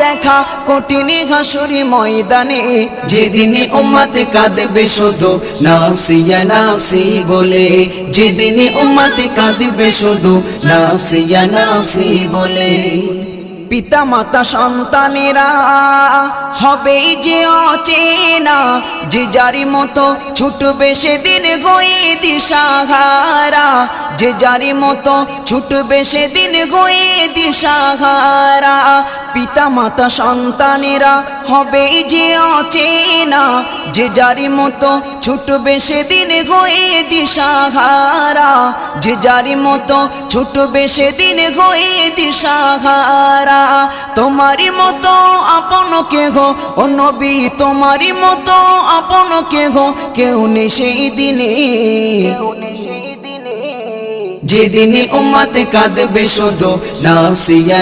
দেখা কঠিন হাসুরি ময়দানে, যেদিন উম্মত কাঁদবে শুধু নাফসিয়া নাফসি বলে, যেদিন উম্মত কাঁদবে শুধু নাফসিয়া নাফসি বলে। পিতা মাতা সন্তানেরা হবে যে অচেনা, যে যারি মতো ছুটবে সেদিন গয়ে দিশাহারা, যে যারি মতো ছুটবে সেদিন গয়ে দিশাহারা। পিতা মাতা সন্তানেরা হবে যে অচেনা, যে যারি মতো ছুটবে সেদিন গয়ে দিশাহারা, যে যারি মতো ছুটবে সেদিন গয়ে দিশাহারা। তোমারি মতো আপন কে গো ও নবী, তোমারি মতো আপন কে গো কেউ নেই সেই দিনে, যেদিন উম্মত কাঁদবে শুধু নাফসিয়া